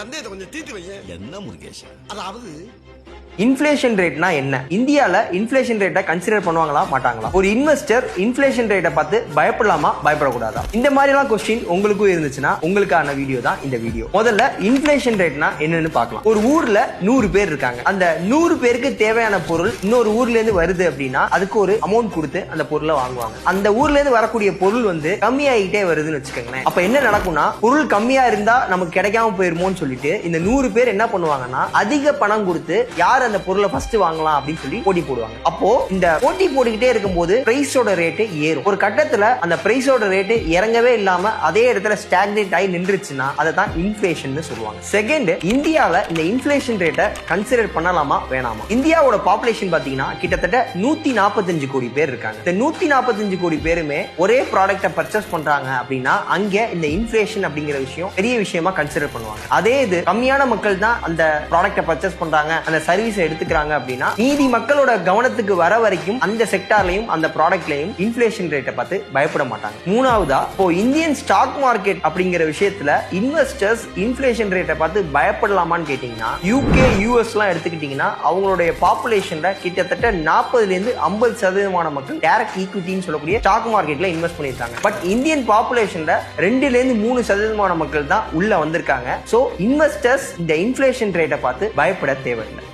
சந்தேகத்தை கொஞ்சம் தீர்த்து வையேன். என்ன முருகேஷ்? அதாவது இன்ஃப்ளேஷன் ரேட்னா என்ன? இந்தியால இன்ஃப்ளேஷன் ரேட்டை கன்சிடர் பண்ணுவாங்களா மாட்டாங்களா? ஒரு இன்வெஸ்டர் இன்ஃப்ளேஷன் ரேட்டை பார்த்து பயப்படலாமா பயப்படக்கூடாதா? இந்த மாதிரி எல்லாம் கொஸ்டின் உங்களுக்கும் இருந்துச்சுன்னா உங்களுக்கான வீடியோ தான் இந்த வீடியோ. முதல்ல இன்ஃப்ளேஷன் ரேட்னா என்னன்னு பார்க்கலாம். ஒரு ஊர்ல 100 பேர் இருக்காங்க. அந்த 100 பேருக்கு தேவையான பொருள் இன்னொரு ஊர்ல இருந்து வருது அப்படின்னா அதுக்கு ஒரு அமௌண்ட் கொடுத்து அந்த பொருளை வாங்குவாங்க. அந்த ஊர்ல இருந்து வரக்கூடிய பொருள் வந்து கம்மியாகிட்டே வருதுன்னு வச்சுக்கோங்களேன். அப்ப என்ன நடக்கும்னா பொருள் கம்மியா இருந்தா நமக்கு கிடைக்காம போயிருமோன்னு சொல்லிட்டு இந்த 100 பேர் என்ன பண்ணுவாங்கன்னா அதிக பணம் கொடுத்து யார் அந்த பொருளை ஃபர்ஸ்ட் வாங்கலாம் அப்படின்னு சொல்லி போட்டி போடுவாங்க. அப்போ இந்த போட்டி போட்டுக்கிட்டே இருக்கும்போது பிரைஸோட ரேட் ஏறும். ஒரு கட்டத்துல அந்த பிரைஸோட ரேட் இறங்கவே இல்லாம அதே இடத்துல ஸ்டாக்னேட் ஆகி நின்றுச்சுன்னா அதை தான் இன்ஃப்ளேஷன் சொல்லுவாங்க. செகண்ட், இந்தியால இந்த இன்ஃப்ளேஷன் ரேட்டை கன்சிடர் பண்ணலாமா வேணாமா? இந்தியாவோட பாப்புலேஷன் பாத்தீங்கன்னா கிட்டத்தட்ட 145 கோடி பேர் இருக்காங்க. இந்த 145 கோடி பேருமே ஒரே ப்ராடக்ட்டை பர்ச்சேஸ் பண்றாங்க அப்படின்னா அங்க இந்த இன்ஃப்ளேஷன் அப்படிங்கிற விஷயம் பெரிய விஷயமா கன்சிடர் பண்ணுவாங்க. அதே இது கம்மியான மக்கள் தான் அந்த ப்ராடக்ட்டை பர்ச்சேஸ் பண்றாங்க, அந்த சர்வீஸ் எடுத்துக்கிறாங்க அப்படின்னா மீதி மக்களோட கவனத்துக்கு வர வரைக்கும் அந்த செக்டார்லயும் அந்த ப்ராடக்ட்லயும் இன்ஃப்ளேஷன் ரேட்டை பார்த்து பயப்பட மாட்டாங்க. மூணாவதா, இப்போ இந்தியன் ஸ்டாக் மார்க்கெட் அப்படிங்கிற விஷயத்துல இன்வெஸ்டர்ஸ் இன்ஃப்ளேஷன் ரேட்டை பார்த்து பயப்படலாமான்னு கேட்டீங்கன்னா யூகே யூஎஸ் எல்லாம் எடுத்துக்கிட்டீங்கன்னா அவங்களுடைய பாப்புலேஷன்ல கிட்டத்தட்ட 40ல இருந்து 50% மக்கள் டைரக்ட் ஈக்விட்டின்னு சொல்லக்கூடிய ஸ்டாக் மார்க்கெட்ல இன்வெஸ்ட் பண்ணிருக்காங்க. பட் இந்தியன் பாப்புலேஷன்ல 2ல இருந்து 3% மக்கள் தான் உள்ள வந்திருக்காங்க. சோ இன்வெஸ்டர்ஸ் இந்த இன்ஃப்ளேஷன் ரேட்டை பார்த்து பயப்பட தேவையில்லை.